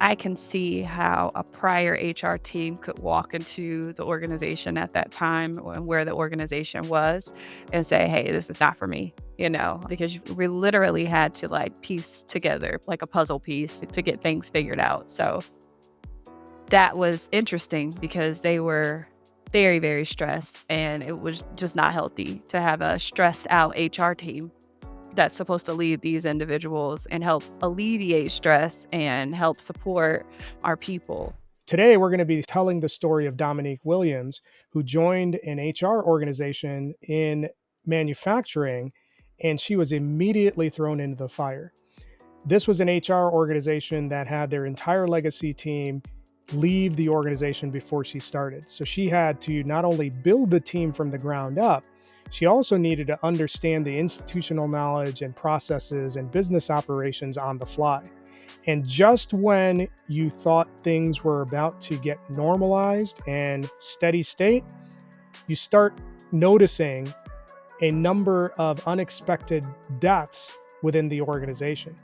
I can see how a prior HR team could walk into the organization at that time where the organization was and say, hey, this is not for me, because we literally had to like piece together like a puzzle piece to get things figured out. So that was interesting because they were very, very stressed, and it was just not healthy to have a stressed out HR team that's supposed to lead these individuals and help alleviate stress and help support our people. Today, we're going to be telling the story of Dominique Williams, who joined an HR organization in manufacturing, and she was immediately thrown into the fire. This was an HR organization that had their entire legacy team leave the organization before she started. So she had to not only build the team from the ground up, she also needed to understand the institutional knowledge and processes and business operations on the fly. And just when you thought things were about to get normalized and steady state, you start noticing a number of unexpected deaths within the organization.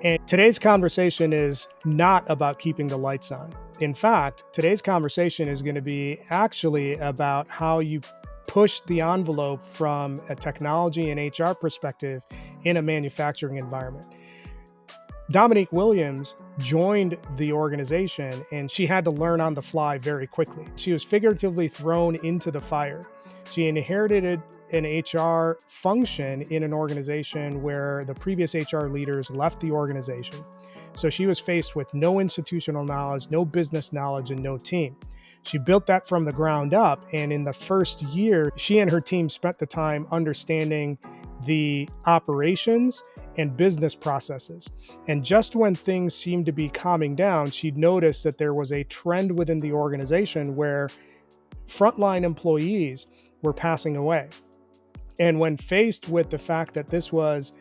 And today's conversation is not about keeping the lights on. In fact, today's conversation is going to be actually about how you push the envelope from a technology and HR perspective in a manufacturing environment. Dominique Williams joined the organization and she had to learn on the fly very quickly. She was figuratively thrown into the fire. She inherited an HR function in an organization where the previous HR leaders left the organization. So she was faced with no institutional knowledge, no business knowledge, and no team. She built that from the ground up. And in the first year, she and her team spent the time understanding the operations and business processes. And just when things seemed to be calming down, she'd noticed that there was a trend within the organization where frontline employees were passing away. And when faced with the fact that this was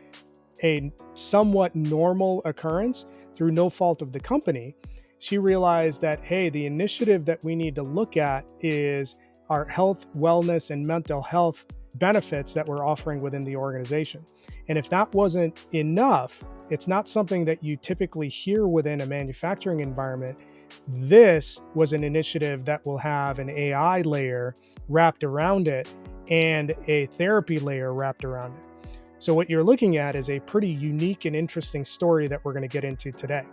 a somewhat normal occurrence through no fault of the company, she realized that, hey, the initiative that we need to look at is our health, wellness, and mental health benefits that we're offering within the organization. And if that wasn't enough, it's not something that you typically hear within a manufacturing environment. This was an initiative that will have an AI layer wrapped around it and a therapy layer wrapped around it. So what you're looking at is a pretty unique and interesting story that we're going to get into today.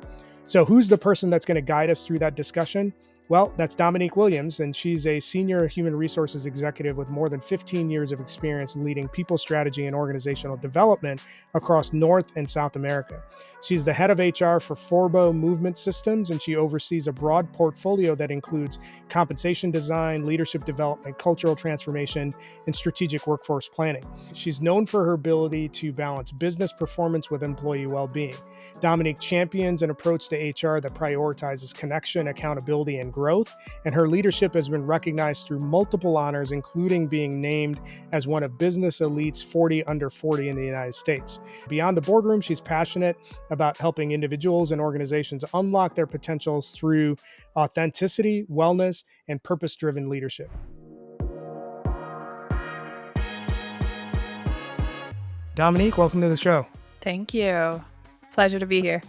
So who's the person that's going to guide us through that discussion? Well, that's Dominique Williams, and she's a senior human resources executive with more than 15 years of experience leading people strategy and organizational development across North and South America. She's the head of HR for Forbo Movement Systems, and she oversees a broad portfolio that includes compensation design, leadership development, cultural transformation, and strategic workforce planning. She's known for her ability to balance business performance with employee well-being. Dominique champions an approach to HR that prioritizes connection, accountability, and growth, and her leadership has been recognized through multiple honors, including being named as one of Business Elite's 40 under 40 in the United States. Beyond the boardroom, she's passionate about helping individuals and organizations unlock their potentials through authenticity, wellness, and purpose-driven leadership. Dominique, welcome to the show. Thank you. Pleasure to be here.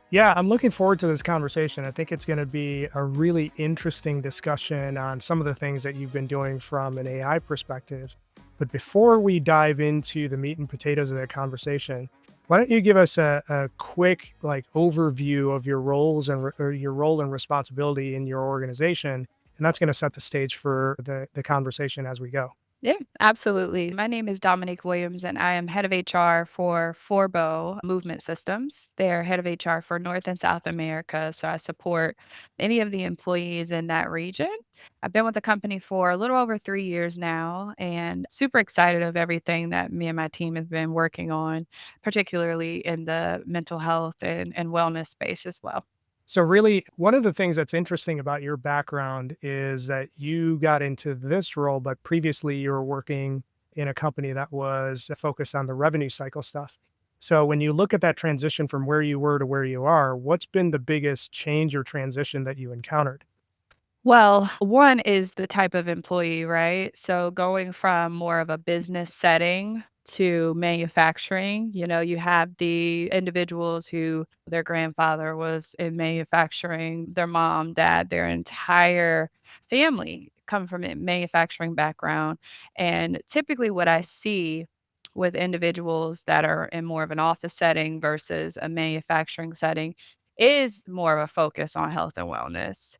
Yeah, I'm looking forward to this conversation. I think it's going to be a really interesting discussion on some of the things that you've been doing from an AI perspective. But before we dive into the meat and potatoes of that conversation, why don't you give us a quick overview of your roles or your role and responsibility in your organization? And that's going to set the stage for the conversation as we go. Yeah, absolutely. My name is Dominique Williams, and I am head of HR for Forbo Movement Systems. They're head of HR for North and South America. So I support any of the employees in that region. I've been with the company for a little over 3 years now and super excited of everything that me and my team have been working on, particularly in the mental health and wellness space as well. So really, one of the things that's interesting about your background is that you got into this role, but previously you were working in a company that was focused on the revenue cycle stuff. So when you look at that transition from where you were to where you are, what's been the biggest change or transition that you encountered? Well, one is the type of employee, right? So going from more of a business setting to manufacturing. You have the individuals who their grandfather was in manufacturing, their mom, dad, their entire family come from a manufacturing background. And typically, what I see with individuals that are in more of an office setting versus a manufacturing setting is more of a focus on health and wellness.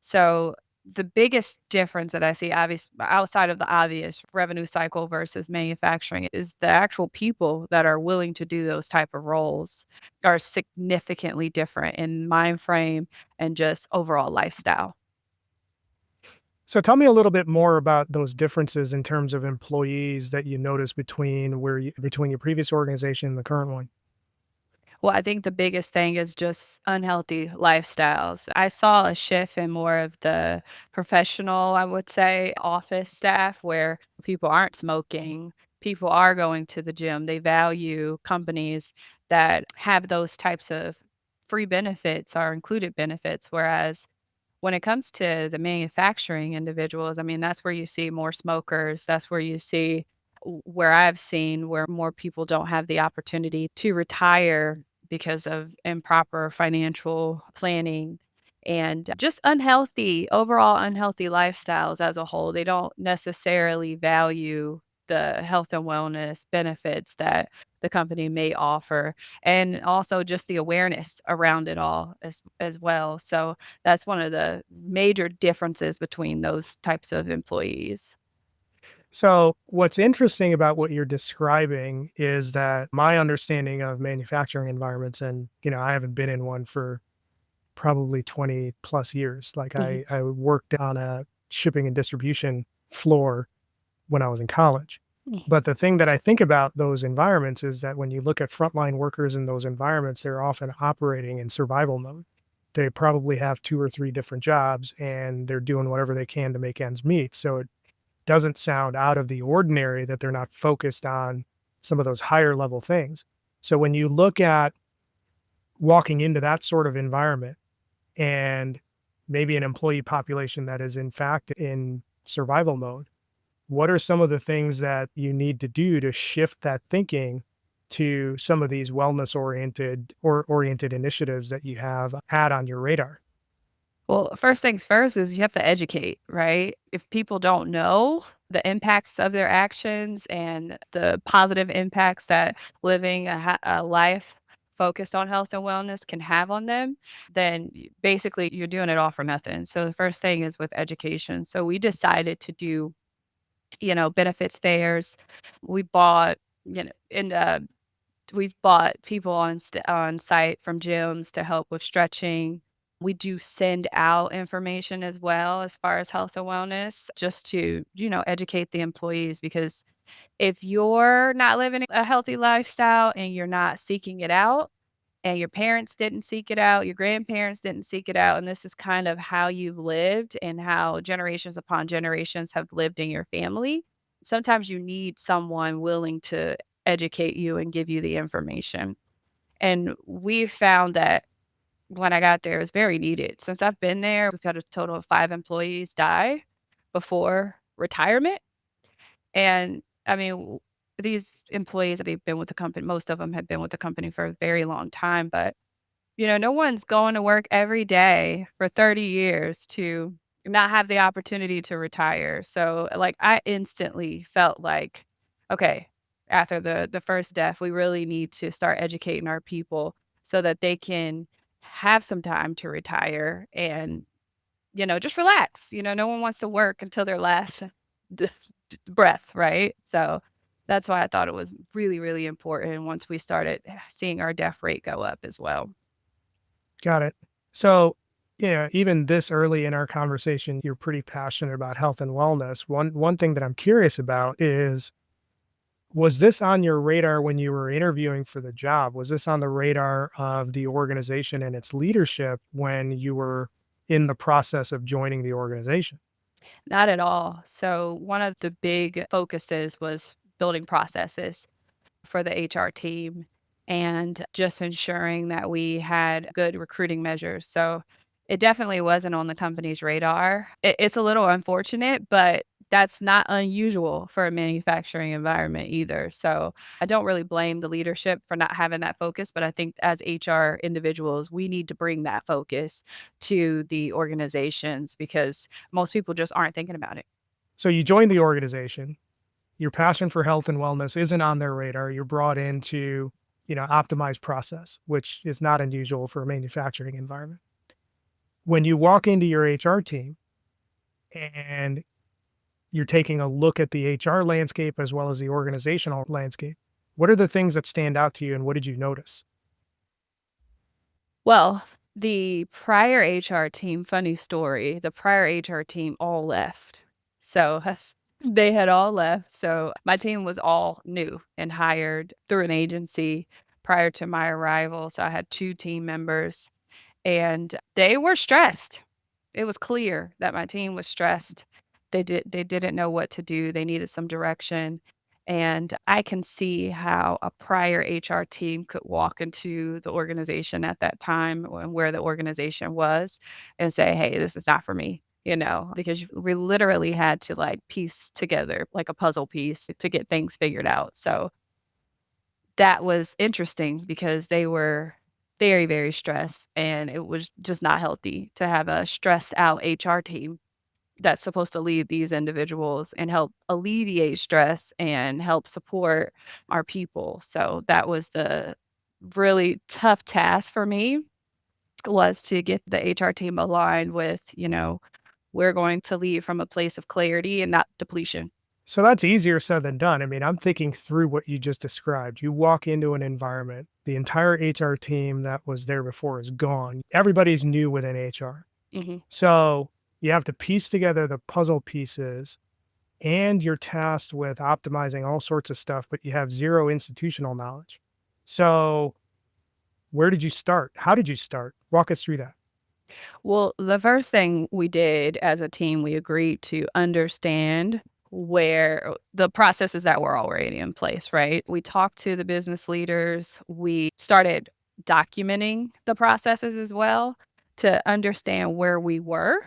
So the biggest difference that I see obvious outside of the obvious revenue cycle versus manufacturing is the actual people that are willing to do those type of roles are significantly different in mind frame and just overall lifestyle. So tell me a little bit more about those differences in terms of employees that you notice between your previous organization and the current one. Well, I think the biggest thing is just unhealthy lifestyles. I saw a shift in more of the professional, I would say, office staff where people aren't smoking, people are going to the gym. They value companies that have those types of free benefits or included benefits. Whereas when it comes to the manufacturing individuals, I mean, that's where you see more smokers. That's where you see where I've seen where more people don't have the opportunity to retire because of improper financial planning and just overall unhealthy lifestyles as a whole. They don't necessarily value the health and wellness benefits that the company may offer, and also just the awareness around it all as well. So that's one of the major differences between those types of employees. So, what's interesting about what you're describing is that my understanding of manufacturing environments, and I haven't been in one for probably 20 plus years. Like Mhm. I worked on a shipping and distribution floor when I was in college. Mhm. But the thing that I think about those environments is that when you look at frontline workers in those environments, they're often operating in survival mode. They probably have two or three different jobs and they're doing whatever they can to make ends meet. So it doesn't sound out of the ordinary that they're not focused on some of those higher level things. So when you look at walking into that sort of environment and maybe an employee population that is in fact in survival mode, what are some of the things that you need to do to shift that thinking to some of these wellness oriented initiatives that you have had on your radar? Well, first things first is you have to educate, right? If people don't know the impacts of their actions and the positive impacts that living a life focused on health and wellness can have on them, then basically you're doing it all for nothing. So the first thing is with education. So we decided to do, benefits fairs. We bought, and we've bought people on site from gyms to help with stretching. We do send out information as well as far as health and wellness just to, educate the employees because if you're not living a healthy lifestyle and you're not seeking it out, and your parents didn't seek it out, your grandparents didn't seek it out, and this is kind of how you've lived and how generations upon generations have lived in your family, sometimes you need someone willing to educate you and give you the information. And we found that when I got there, it was very needed. Since I've been there, we've had a total of 5 employees die before retirement, and I mean, these employees, they've been with the company most of them have been with the company for a very long time, but no one's going to work every day for 30 years to not have the opportunity to retire. So, like, I instantly felt like, okay, after the first death, we really need to start educating our people so that they can have some time to retire and, just relax. No one wants to work until their last d- breath, right? So, that's why I thought it was really, really important once we started seeing our death rate go up as well. Got it. So, even this early in our conversation, you're pretty passionate about health and wellness. One thing that I'm curious about is, was this on your radar when you were interviewing for the job? Was this on the radar of the organization and its leadership when you were in the process of joining the organization? Not at all. So, one of the big focuses was building processes for the HR team and just ensuring that we had good recruiting measures. So, it definitely wasn't on the company's radar. It's a little unfortunate, but That's not unusual for a manufacturing environment either. So I don't really blame the leadership for not having that focus, but I think as HR individuals, we need to bring that focus to the organizations because most people just aren't thinking about it. So you join the organization, your passion for health and wellness isn't on their radar. You're brought in to, optimize process, which is not unusual for a manufacturing environment. When you walk into your HR team and you're taking a look at the HR landscape as well as the organizational landscape, what are the things that stand out to you and what did you notice? Well, the prior HR team, funny story, the prior HR team all left. So they had all left. So my team was all new and hired through an agency prior to my arrival. So I had 2 team members and they were stressed. It was clear that my team was stressed. They didn't know what to do. They needed some direction. And I can see how a prior HR team could walk into the organization at that time and where the organization was and say, "Hey, this is not for me." Because we literally had to like piece together like a puzzle piece to get things figured out. So that was interesting because they were very, very stressed, and it was just not healthy to have a stressed out HR team that's supposed to lead these individuals and help alleviate stress and help support our people. So that was the really tough task for me was to get the HR team aligned with, we're going to lead from a place of clarity and not depletion. So that's easier said than done. I mean, I'm thinking through what you just described. You walk into an environment, the entire HR team that was there before is gone. Everybody's new within HR. Mhm. So you have to piece together the puzzle pieces and you're tasked with optimizing all sorts of stuff, but you have zero institutional knowledge. So where did you start? How did you start? Walk us through that. Well, the first thing we did as a team, we agreed to understand where the processes that were already in place, right? We talked to the business leaders. We started documenting the processes as well to understand where we were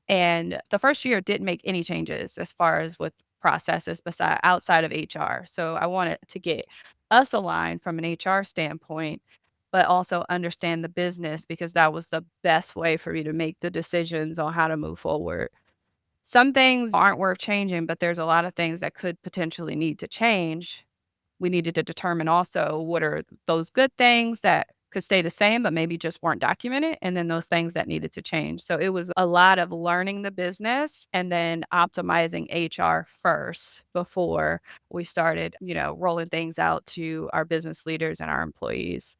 and the first year didn't make any changes as far as with processes beside outside of HR. So I wanted to get us aligned from an HR standpoint, but also understand the business because that was the best way for me to make the decisions on how to move forward. Some things aren't worth changing, but there's a lot of things that could potentially need to change. We needed to determine also what are those good things that could stay the same, but maybe just weren't documented, and then those things that needed to change. So it was a lot of learning the business and then optimizing HR first before we started, rolling things out to our business leaders and our employees.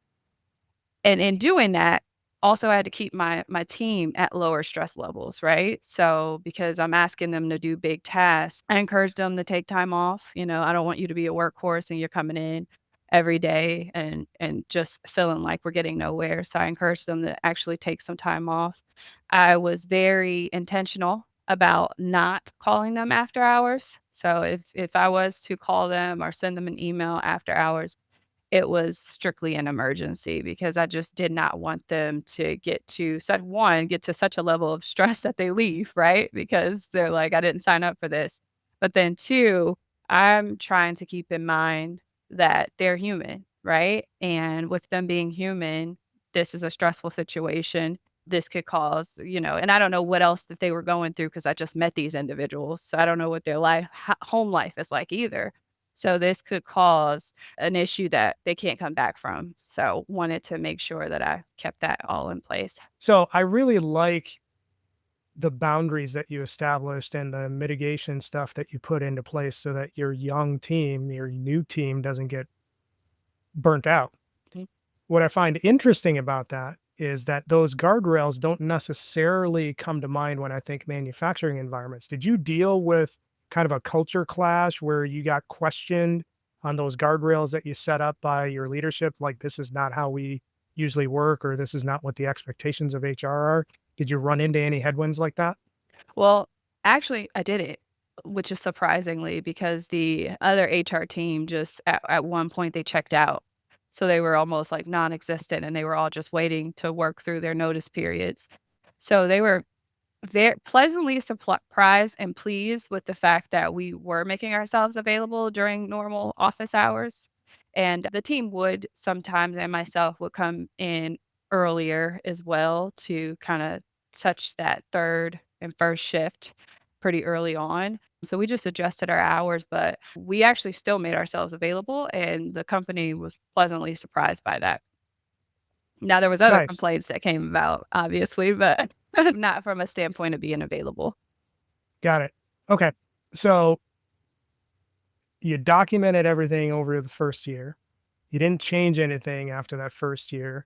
And in doing that, also I had to keep my team at lower stress levels, right? So because I'm asking them to do big tasks, I encourage them to take time off. I don't want you to be a workhorse and you're coming in every day and just feeling like we're getting nowhere. So I encourage them to actually take some time off. I was very intentional about not calling them after hours. So if I was to call them or send them an email after hours, it was strictly an emergency because I just did not want them to get to such a level of stress that they leave, right? Because they're like, "I didn't sign up for this." But then 2, I'm trying to keep in mind that they're human, right? And with them being human, this is a stressful situation. This could cause, and I don't know what else that they were going through because I just met these individuals. So I don't know what their home life is like either. So this could cause an issue that they can't come back from. So wanted to make sure that I kept that all in place. So I really like the boundaries that you established and the mitigation stuff that you put into place so that your young team, your new team doesn't get burnt out. Mhm. What I find interesting about that is that those guardrails don't necessarily come to mind when I think manufacturing environments. Did you deal with kind of a culture clash where you got questioned on those guardrails that you set up by your leadership? Like, this is not how we usually work, or this is not what the expectations of HR are. Did you run into any headwinds like that? Well, actually, I did it, which is surprisingly because the other HR team just at one point they checked out. So they were almost like non-existent and they were all just waiting to work through their notice periods. So they were very pleasantly surprised and pleased with the fact that we were making ourselves available during normal office hours. And the team would sometimes, and myself would come in earlier as well to kind of touch that third and first shift pretty early on. So we just adjusted our hours, but we actually still made ourselves available, and the company was pleasantly surprised by that. Now there was other Nice. complaints that came about, obviously, but not from a standpoint of being available. Got it. Okay. So you documented everything over the first year. You didn't change anything after that first year.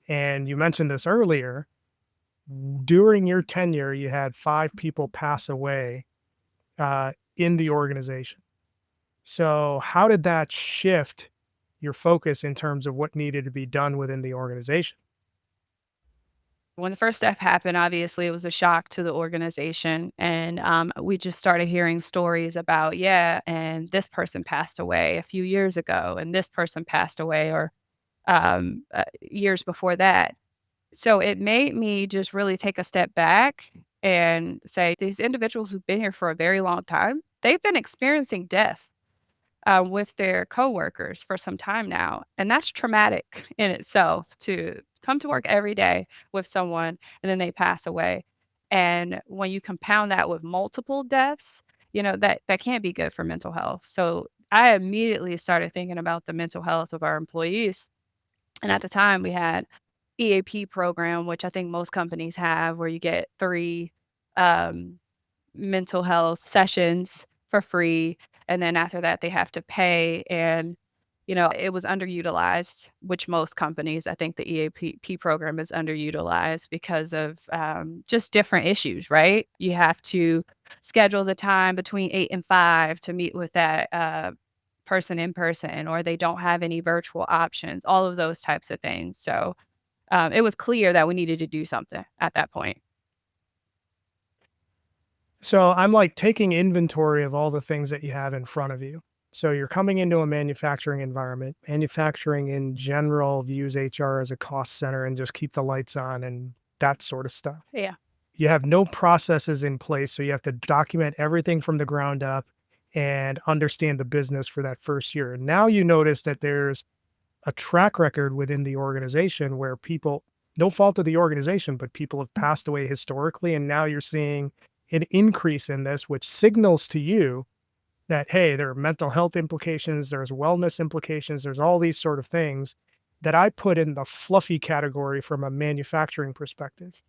And you mentioned this earlier. During your tenure, you had 5 people pass away in the organization. So, how did that shift your focus in terms of what needed to be done within the organization? When the first step happened, obviously, it was a shock to the organization, and, we just started hearing stories about, "Yeah, and this person passed away a few years ago, and this person passed away," or, years before that. So it made me just really take a step back and say, "These individuals who've been here for a very long time, they've been experiencing death." With their coworkers for some time now. And that's traumatic in itself to come to work every day with someone and then they pass away. And when you compound that with multiple deaths, that can't be good for mental health. So I immediately started thinking about the mental health of our employees. And at the time we had EAP program, which I think most companies have, where you get 3 um, mental health sessions for free, and then after that, they have to pay, and, it was underutilized, which most companies, I think the EAP program is underutilized because of, just different issues, right? You have to schedule the time between 8 and 5 to meet with that, person in person, or they don't have any virtual options, all of those types of things, so, it was clear that we needed to do something at that point. So, I'm like taking inventory of all the things that you have in front of you. So, you're coming into a manufacturing environment. Manufacturing in general views HR as a cost center and just keep the lights on and that sort of stuff. Yeah. You have no processes in place, so you have to document everything from the ground up and understand the business for that first year. And now you notice that there's a track record within the organization where people, no fault of the organization, but people have passed away historically. And now you're seeing an increase in this, which signals to you that, hey, there are mental health implications, there's wellness implications, there's all these sort of things that I put in the fluffy category from a manufacturing perspective.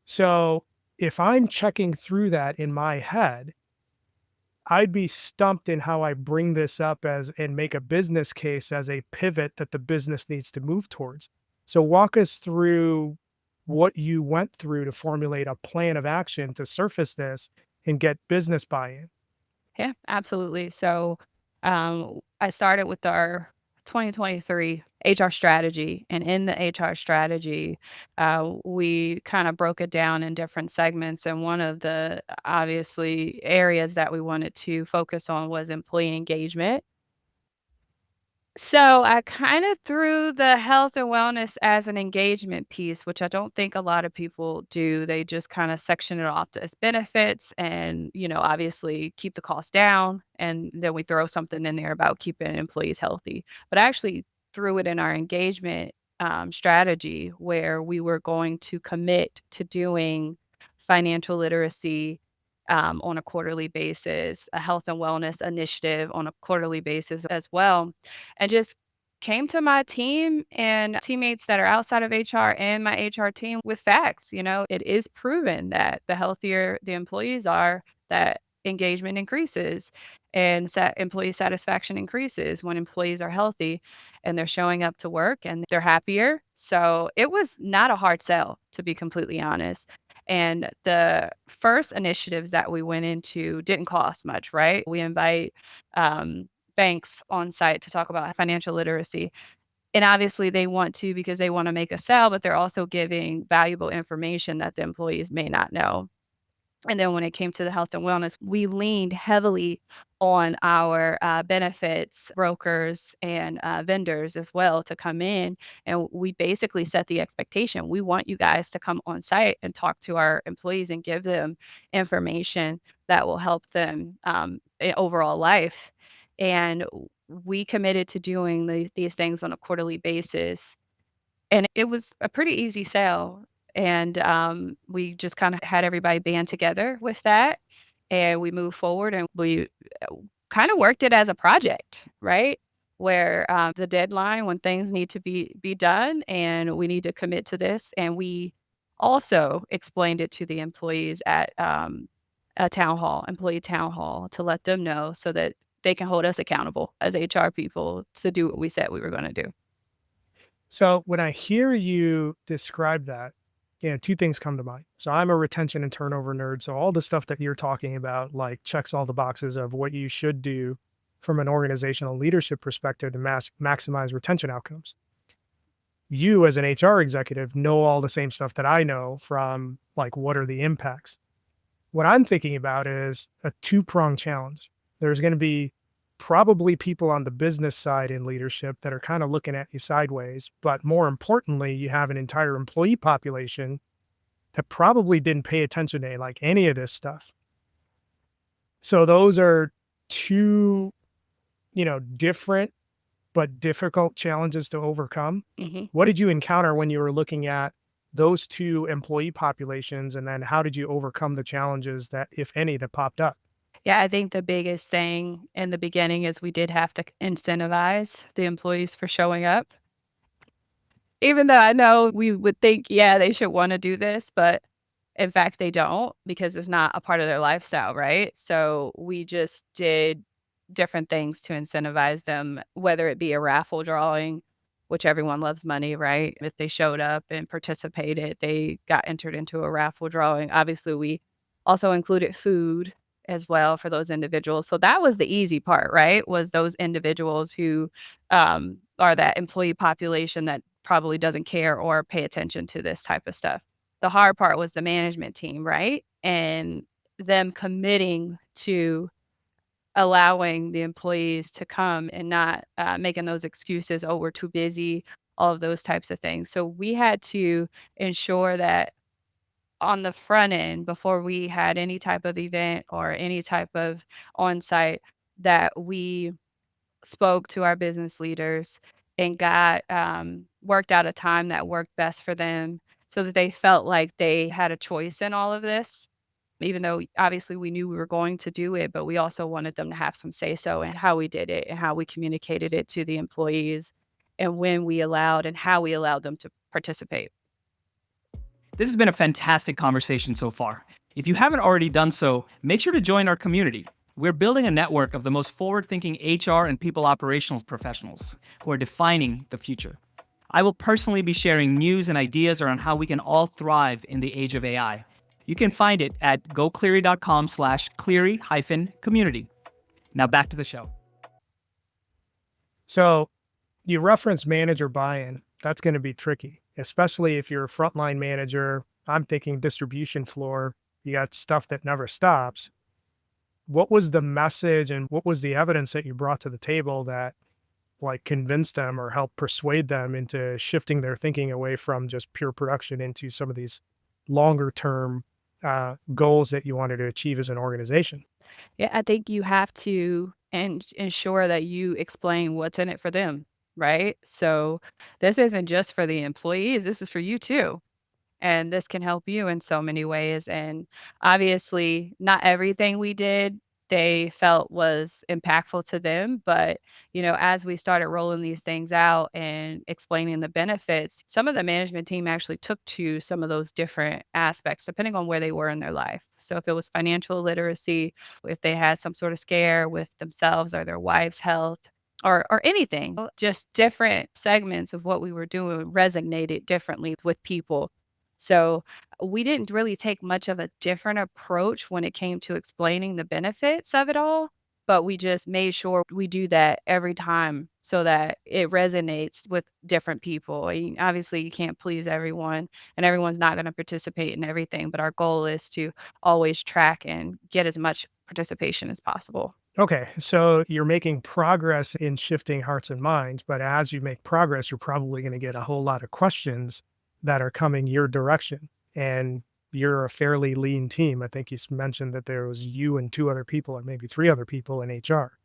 So if I'm checking through that in my head, I'd be stumped in how I bring this up as and make a business case as a pivot that the business needs to move towards. So walk us through what you went through to formulate a plan of action to surface this and get business buy-in. Yeah, absolutely. So, I started with our 2023 HR strategy, and in the HR strategy, we kind of broke it down in different segments. And one of the obviously areas that we wanted to focus on was employee engagement. So I kind of threw the health and wellness as an engagement piece, which I don't think a lot of people do. They just kind of section it off as benefits and, obviously keep the cost down. And then we throw something in there about keeping employees healthy. But I actually threw it in our engagement strategy where we were going to commit to doing financial literacy on a quarterly basis, a health and wellness initiative on a quarterly basis as well, and just came to my team and teammates that are outside of HR and my HR team with facts. It is proven that the healthier the employees are, that engagement increases and employee satisfaction increases when employees are healthy and they're showing up to work and they're happier. So it was not a hard sell, to be completely honest. And the first initiatives that we went into didn't cost much, right? We invite banks on site to talk about financial literacy. And obviously, they want to because they want to make a sale, but they're also giving valuable information that the employees may not know. And then when it came to the health and wellness, we leaned heavily on our benefits brokers and vendors as well to come in. And we basically set the expectation. We want you guys to come on site and talk to our employees and give them information that will help them in overall life. And we committed to doing these things on a quarterly basis, and it was a pretty easy sell, and, we just kinda had everybody band together with that, and we moved forward, and we, kinda worked it as a project, right? Where, the deadline when things need to be done, and we need to commit to this, and we also explained it to the employees at, a town hall, employee town hall, to let them know so that they can hold us accountable as HR people to do what we said we were gonna do. So when I hear you describe that, two things come to mind. So I'm a retention and turnover nerd. So all the stuff that you're talking about, like, checks all the boxes of what you should do from an organizational leadership perspective to maximize retention outcomes. You, as an HR executive, know all the same stuff that I know from, like, what are the impacts. What I'm thinking about is a two-pronged challenge. There's going to be probably people on the business side in leadership that are kind of looking at you sideways, but more importantly, you have an entire employee population that probably didn't pay attention to, like, any of this stuff. So those are two, different but difficult challenges to overcome. Mhm. What did you encounter when you were looking at those two employee populations? And then how did you overcome the challenges that, if any, that popped up? Yeah, I think the biggest thing in the beginning is we did have to incentivize the employees for showing up. Even though I know we would think, yeah, they should wanna do this, but in fact, they don't because it's not a part of their lifestyle, right? So, we just did different things to incentivize them, whether it be a raffle drawing, which everyone loves money, right? If they showed up and participated, they got entered into a raffle drawing. Obviously, we also included food as well for those individuals. So, that was the easy part, right? Was those individuals who, are that employee population that probably doesn't care or pay attention to this type of stuff. The hard part was the management team, right? And them committing to allowing the employees to come and not making those excuses, oh, we're too busy, all of those types of things. So we had to ensure that on the front end, before we had any type of event or any type of on site, that we spoke to our business leaders and got worked out a time that worked best for them so that they felt like they had a choice in all of this. Even though obviously we knew we were going to do it, but we also wanted them to have some say so in how we did it and how we communicated it to the employees and when we allowed and how we allowed them to participate. This has been a fantastic conversation so far. If you haven't already done so, make sure to join our community. We're building a network of the most forward-thinking HR and people operations professionals who are defining the future. I will personally be sharing news and ideas around how we can all thrive in the age of AI. You can find it at gocleary.com/cleary-community. Now back to the show. So you reference manager buy-in. That's going to be tricky, especially if you're a frontline manager. I'm thinking distribution floor. You got stuff that never stops. What was the message and what was the evidence that you brought to the table that, like, convinced them or helped persuade them into shifting their thinking away from just pure production into some of these longer term goals that you wanted to achieve as an organization? Yeah, I think you have to ensure that you explain what's in it for them, right? So this isn't just for the employees, this is for you too. And this can help you in so many ways. And obviously, not everything we did they felt was impactful to them. But, as we started rolling these things out and explaining the benefits, some of the management team actually took to some of those different aspects, depending on where they were in their life. So if it was financial literacy, if they had some sort of scare with themselves or their wife's health, or anything, just different segments of what we were doing resonated differently with people. So, we didn't really take much of a different approach when it came to explaining the benefits of it all. but we just made sure we do that every time so that it resonates with different people. And obviously, you can't please everyone, and everyone's not going to participate in everything, but our goal is to always track and get as much participation as possible. Okay, so you're making progress in shifting hearts and minds, but as you make progress, you're probably going to get a whole lot of questions that are coming your direction. And you're a fairly lean team. I think mentioned that there was you and two other people, or maybe three other people in HR.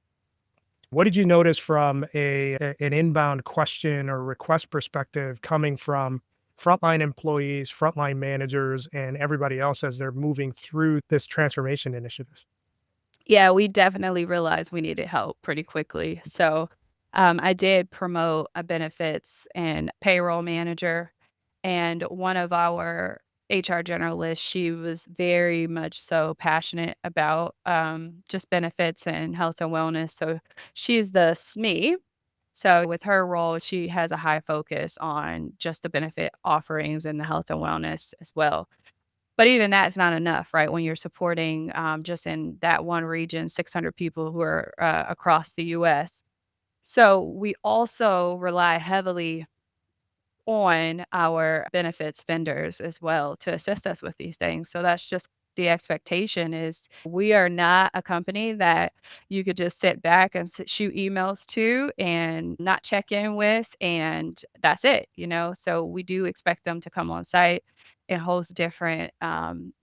What did you notice from an inbound question or request perspective coming from frontline employees, frontline managers, and everybody else as they're moving through this transformation initiative? Yeah, we definitely realized we needed help pretty quickly. So, I did promote a benefits and payroll manager, and one of our HR generalists, she was very much so passionate about just benefits and health and wellness. So, she's the SME. So, with her role, she has a high focus on just the benefit offerings and the health and wellness as well. But even that's not enough, right? When you're supporting, just in that one region, 600 people who are, across the US. So, we also rely heavily on our benefits vendors as well to assist us with these things. So that's just the expectation is we are not a company that you could just sit back and shoot emails to and not check in with, and that's it, you know? So we do expect them to come on site and host different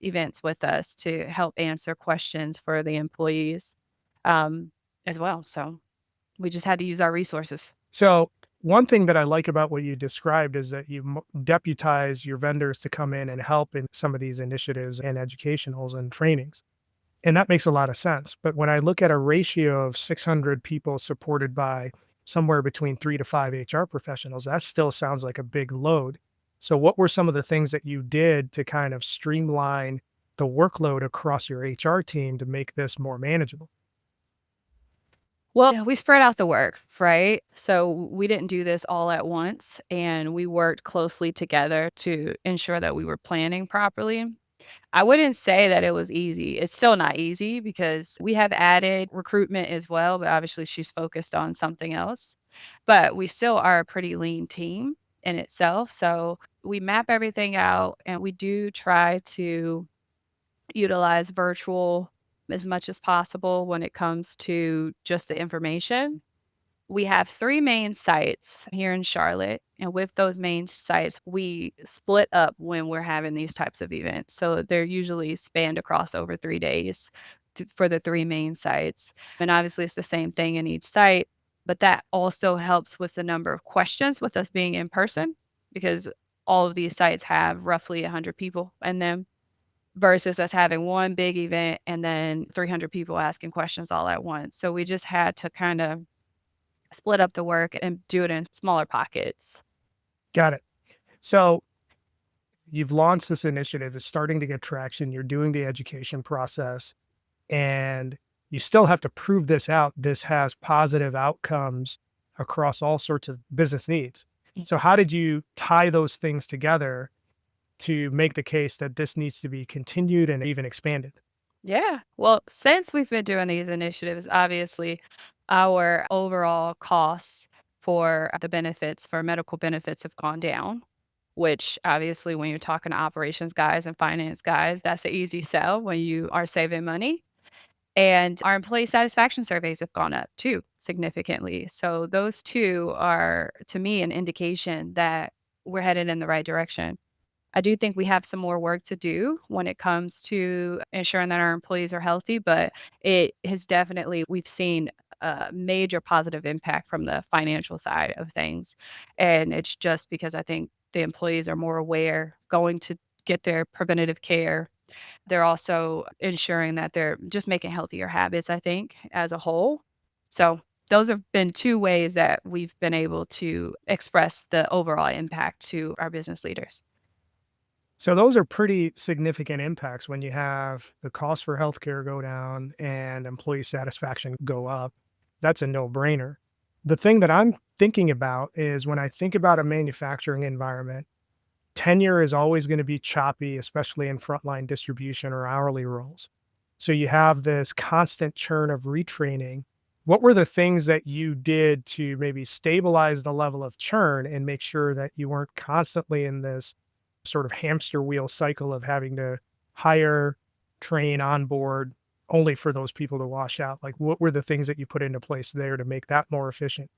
events with us to help answer questions for the employees um, as well. So we just had to use our resources. So, one thing that I like about what you described is that you deputize your vendors to come in and help in some of these initiatives and educationals and trainings. And that makes a lot of sense. But when I look at a ratio of 600 people supported by somewhere between 3 to 5 HR professionals, that still sounds like a big load. So, what were some of the things that you did to kind of streamline the workload across your HR team to make this more manageable? Well, yeah, we spread out the work, right? So we didn't do this all at once, and we worked closely together to ensure that we were planning properly. I wouldn't say that it was easy. It's still not easy because we have added recruitment as well, but obviously she's focused on something else. But we still are a pretty lean team in itself. So we map everything out and we do try to utilize virtual as much as possible when it comes to just the information. We have 3 main sites here in Charlotte, and with those main sites, we split up when we're having these types of events. So they're usually spanned across over 3 days for the 3 main sites. And obviously, it's the same thing in each site, but that also helps with the number of questions with us being in person because all of these sites have roughly 100 people in them versus us having one big event and then 300 people asking questions all at once. So we just had to kind of split up the work and do it in smaller pockets. Got it. So, you've launched this initiative, it's starting to get traction, you're doing the education process, and you still have to prove this out. This has positive outcomes across all sorts of business needs. So, how did you tie those things together to make the case that this needs to be continued and even expanded? Yeah. Well, since we've been doing these initiatives, obviously our overall costs for the benefits for medical benefits have gone down, which obviously when you're talking to operations guys and finance guys, that's the easy sell when you are saving money. And our employee satisfaction surveys have gone up too significantly. So those two are to me an indication that we're headed in the right direction. I do think we have some more work to do when it comes to ensuring that our employees are healthy, but it has definitely we've seen a major positive impact from the financial side of things. And it's just because I think the employees are more aware going to get their preventative care. They're also ensuring that they're just making healthier habits, I think, as a whole. So those have been two ways that we've been able to express the overall impact to our business leaders. So, those are pretty significant impacts when you have the cost for healthcare go down and employee satisfaction go up. That's a no brainer. The thing that I'm thinking about is when I think about a manufacturing environment, tenure is always going to be choppy, especially in frontline distribution or hourly roles. So you have this constant churn of retraining. What were the things that you did to maybe stabilize the level of churn and make sure that you weren't constantly in this sort of hamster wheel cycle of having to hire, train, onboard only for those people to wash out? Like, what were the things that you put into place there to make that more efficient?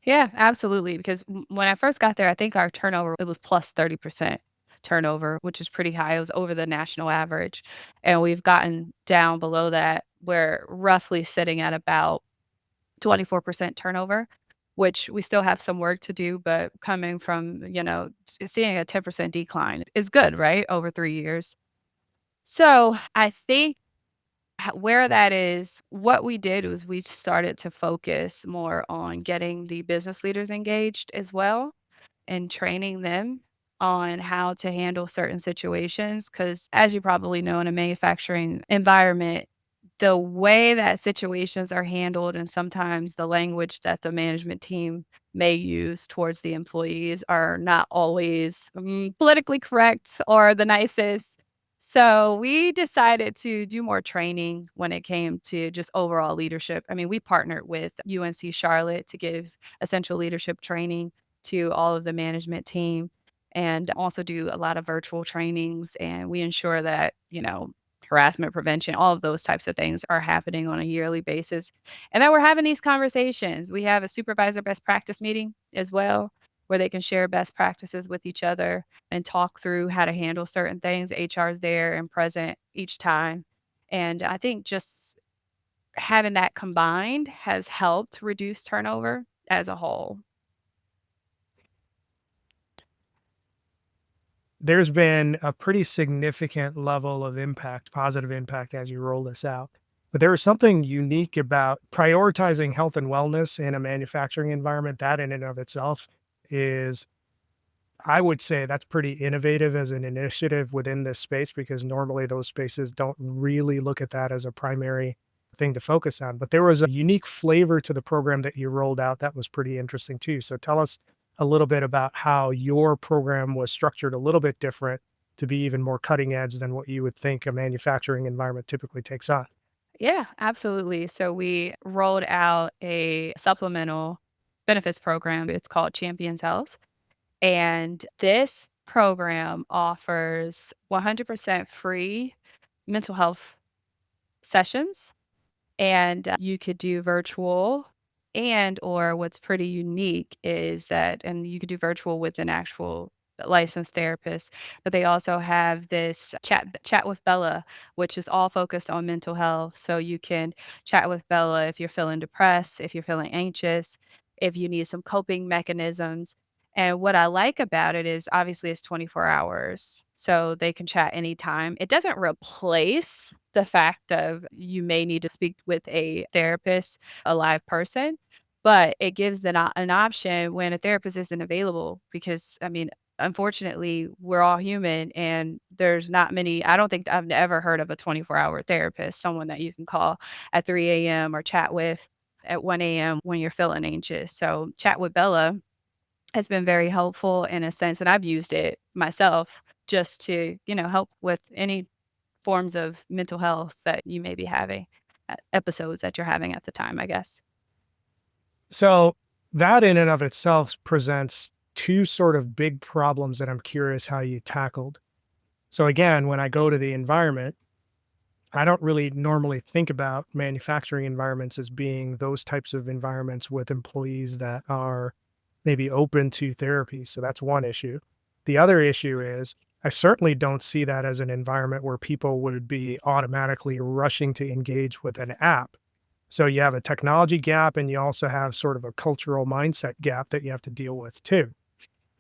Yeah, absolutely. Because when I first got there, I think our turnover, it was plus 30% turnover, which is pretty high. It was over the national average. And we've gotten down below that. We're roughly sitting at about 24% turnover, which we still have some work to do, but coming from, seeing a 10% decline is good, right? Over 3 years. So I think where that is, what we did was we started to focus more on getting the business leaders engaged as well and training them on how to handle certain situations. Because as you probably know, in a manufacturing environment, the way that situations are handled and sometimes the language that the management team may use towards the employees are not always politically correct or the nicest. So we decided to do more training when it came to just overall leadership. I mean, we partnered with UNC Charlotte to give essential leadership training to all of the management team and also do a lot of virtual trainings. And we ensure that, harassment prevention, all of those types of things are happening on a yearly basis. And that we're having these conversations. We have a supervisor best practice meeting as well, where they can share best practices with each other and talk through how to handle certain things. HR is there and present each time. And I think just having that combined has helped reduce turnover as a whole. There's been a pretty significant level of impact, positive impact as you roll this out. But there is something unique about prioritizing health and wellness in a manufacturing environment. That in and of itself is, I would say, that's pretty innovative as an initiative within this space because normally those spaces don't really look at that as a primary thing to focus on. But there was a unique flavor to the program that you rolled out that was pretty interesting too. So tell us a little bit about how your program was structured a little bit different to be even more cutting edge than what you would think a manufacturing environment typically takes on. Yeah, absolutely. So we rolled out a supplemental benefits program. It's called Champions Health. And this program offers 100% free mental health sessions and you could do virtual and or what's pretty unique is that and you could do virtual with an actual licensed therapist, but they also have this chat with Bella, which is all focused on mental health. So you can chat with Bella if you're feeling depressed, if you're feeling anxious, if you need some coping mechanisms. And what I like about it is obviously it's 24 hours. So they can chat anytime. It doesn't replace the fact of you may need to speak with a therapist, a live person, but it gives an option when a therapist isn't available because, I mean, unfortunately, we're all human and there's not many. I don't think I've ever heard of a 24-hour therapist, someone that you can call at 3 a.m. or chat with at 1 a.m. when you're feeling anxious. So, Chat with Bella has been very helpful in a sense, and I've used it myself just to, help with any forms of mental health that you may be having, episodes that you're having at the time, I guess. So that in and of itself presents two sort of big problems that I'm curious how you tackled. So again, when I go to the environment, I don't really normally think about manufacturing environments as being those types of environments with employees that are maybe open to therapy. So that's one issue. The other issue is I certainly don't see that as an environment where people would be automatically rushing to engage with an app. So you have a technology gap and you also have sort of a cultural mindset gap that you have to deal with too.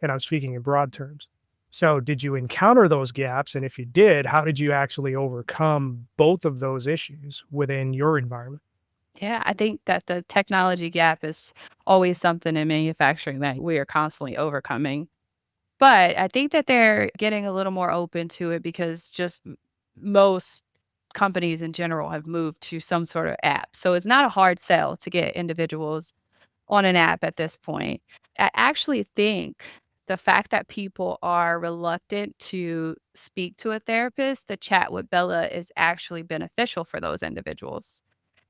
And I'm speaking in broad terms. So, did you encounter those gaps? And if you did, how did you actually overcome both of those issues within your environment? Yeah, I think that the technology gap is always something in manufacturing that we are constantly overcoming. But I think that they're getting a little more open to it because just most companies in general have moved to some sort of app. So it's not a hard sell to get individuals on an app at this point. I actually think The fact that people are reluctant to speak to a therapist, the chat with Bella is actually beneficial for those individuals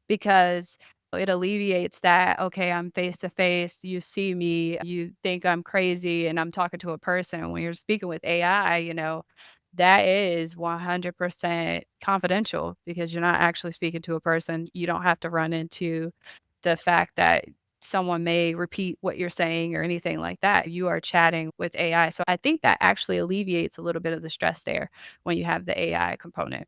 because it alleviates that, okay, I'm face to face, you see me, you think I'm crazy and I'm talking to a person. When you're speaking with AI, that is 100% confidential because you're not actually speaking to a person. You don't have to run into the fact that someone may repeat what you're saying or anything like that. You are chatting with AI. So I think that actually alleviates a little bit of the stress there when you have the AI component.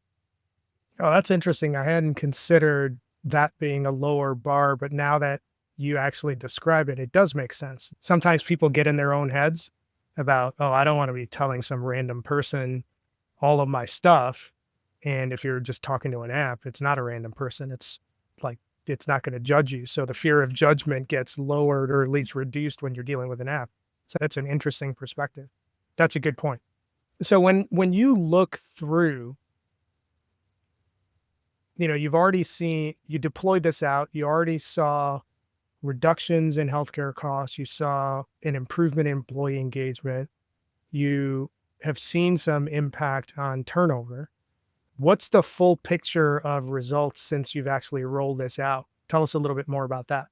Oh, that's interesting. I hadn't considered that being a lower bar, but now that you actually describe it, it does make sense. Sometimes people get in their own heads about, oh, I don't want to be telling some random person all of my stuff. And if you're just talking to an app, it's not a random person. It's like, it's not going to judge you. So the fear of judgment gets lowered or at least reduced when you're dealing with an app. So that's an interesting perspective. That's a good point. So when you look through, you've already seen, you deployed this out, you already saw reductions in healthcare costs, you saw an improvement in employee engagement, you have seen some impact on turnover. What's the full picture of results since you've actually rolled this out? Tell us a little bit more about that.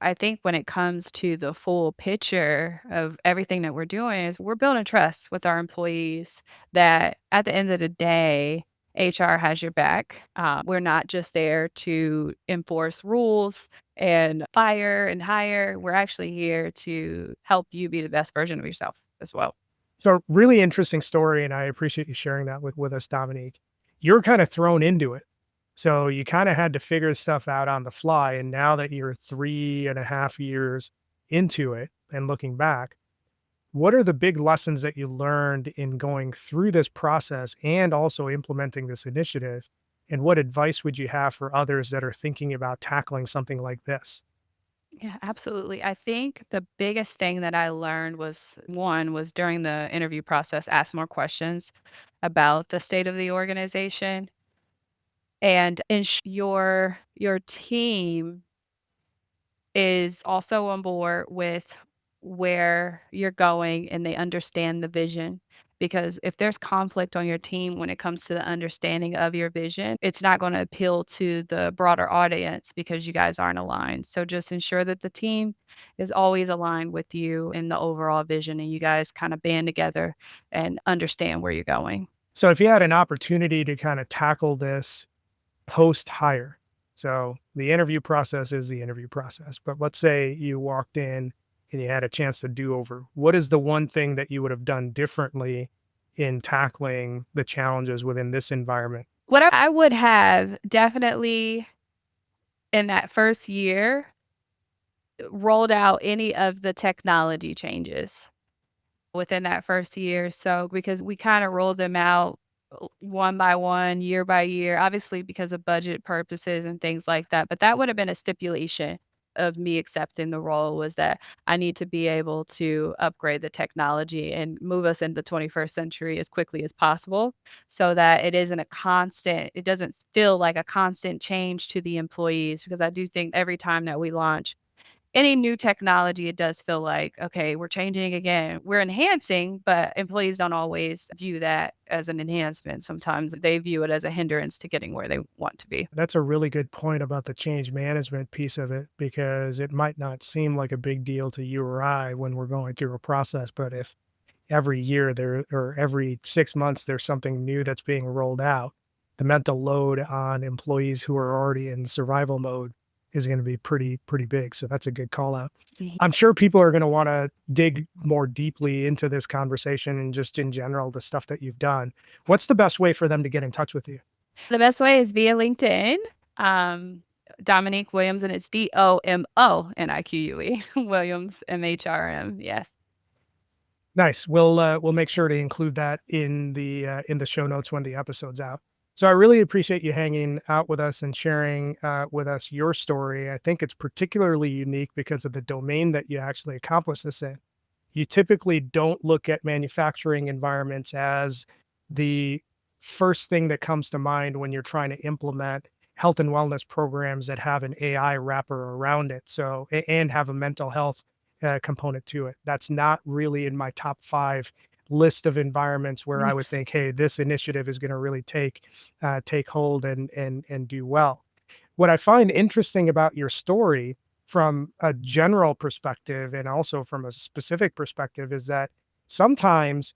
I think when it comes to the full picture of everything that we're doing is we're building trust with our employees that at the end of the day, HR has your back. We're not just there to enforce rules and fire and hire. We're actually here to help you be the best version of yourself as well. So really interesting story, and I appreciate you sharing that with us, Dominique. You're kind of thrown into it. So you kind of had to figure stuff out on the fly. And now that you're 3.5 years into it and looking back, what are the big lessons that you learned in going through this process and also implementing this initiative? And what advice would you have for others that are thinking about tackling something like this? Yeah, absolutely. I think the biggest thing that I learned was one was during the interview process, ask more questions about the state of the organization and ensure your team is also on board with where you're going and they understand the vision. Because if there's conflict on your team when it comes to the understanding of your vision, it's not going to appeal to the broader audience because you guys aren't aligned. So just ensure that the team is always aligned with you in the overall vision and you guys kind of band together and understand where you're going. So if you had an opportunity to kind of tackle this post hire, so the interview process is the interview process, but let's say you walked in and you had a chance to do over, what is the one thing that you would have done differently in tackling the challenges within this environment? What I would have definitely in that first year rolled out any of the technology changes within that first year. So, because we kind of rolled them out one by one, year by year, obviously because of budget purposes and things like that. But that would have been a stipulation of me accepting the role was that I need to be able to upgrade the technology and move us into the 21st century as quickly as possible so that it doesn't feel like a constant change to the employees. Because I do think every time that we launch any new technology, it does feel like, okay, we're changing again. We're enhancing, but employees don't always view that as an enhancement. Sometimes they view it as a hindrance to getting where they want to be. That's a really good point about the change management piece of it, because it might not seem like a big deal to you or I when we're going through a process, but if every year there or every 6 months there's something new that's being rolled out, the mental load on employees who are already in survival mode is going to be pretty big. So that's a good call out. Mhm. I'm sure people are going to want to dig more deeply into this conversation and just in general the stuff that you've done. What's the best way for them to get in touch with you? The best way is via LinkedIn. Um, Dominique Williams, and it's DOMONIQUE, Williams, MHRM. Yes. Nice. We'll make sure to include that in the show notes when the episode's out. So I really appreciate you hanging out with us and sharing with us your story. I think it's particularly unique because of the domain that you actually accomplished this in. You typically don't look at manufacturing environments as the first thing that comes to mind when you're trying to implement health and wellness programs that have an AI wrapper around it. So and have a mental health component to it. That's not really in my top 5 list of environments where I would think, hey, this initiative is going to really take hold and do well. What I find interesting about your story from a general perspective and also from a specific perspective is that sometimes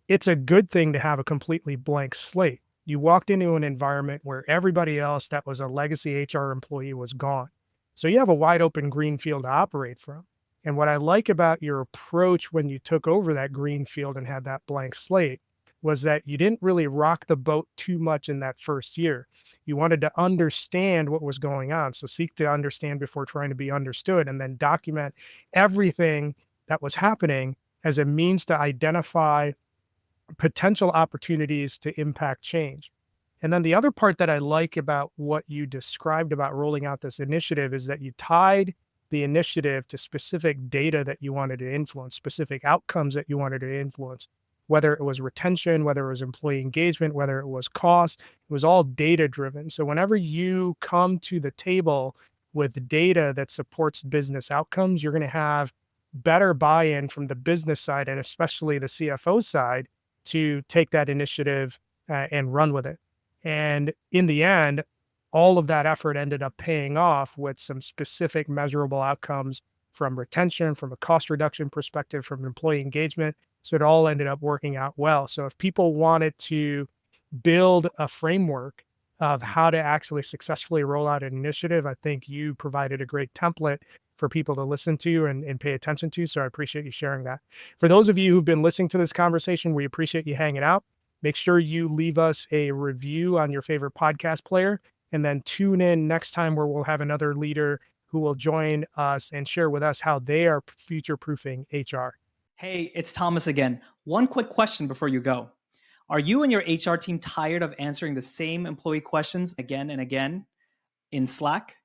it's a good thing to have a completely blank slate. You walked into an environment where everybody else that was a legacy HR employee was gone. So you have a wide open green field to operate from. And what I like about your approach when you took over that green field and had that blank slate was that you didn't really rock the boat too much in that first year. You wanted to understand what was going on. So seek to understand before trying to be understood, and then document everything that was happening as a means to identify potential opportunities to impact change. And then the other part that I like about what you described about rolling out this initiative is that you tied the initiative to specific data that you wanted to influence, specific outcomes that you wanted to influence, whether it was retention, whether it was employee engagement, whether it was cost, it was all data driven. So whenever you come to the table with data that supports business outcomes, you're going to have better buy-in from the business side and especially the CFO side to take that initiative and run with it. And in the end, all of that effort ended up paying off with some specific measurable outcomes from retention, from a cost reduction perspective, from employee engagement. So it all ended up working out well. So if people wanted to build a framework of how to actually successfully roll out an initiative, I think you provided a great template for people to listen to and pay attention to. So I appreciate you sharing that. For those of you who've been listening to this conversation, we appreciate you hanging out. Make sure you leave us a review on your favorite podcast player, and then tune in next time where we'll have another leader who will join us and share with us how they are future-proofing HR. Hey, it's Thomas again. One quick question before you go. Are you and your HR team tired of answering the same employee questions again and again in Slack?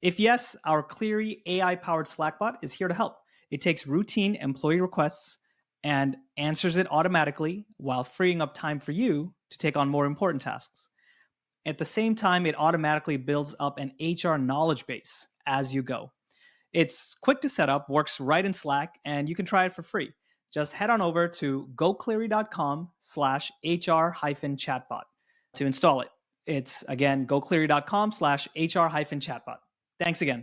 If yes, our Cleary AI-powered Slack bot is here to help. It takes routine employee requests and answers it automatically while freeing up time for you to take on more important tasks. At the same time, it automatically builds up an HR knowledge base as you go. It's quick to set up, works right in Slack, and you can try it for free. Just head on over to gocleary.com/HR-chatbot to install it. It's again, gocleary.com/HR-chatbot. Thanks again.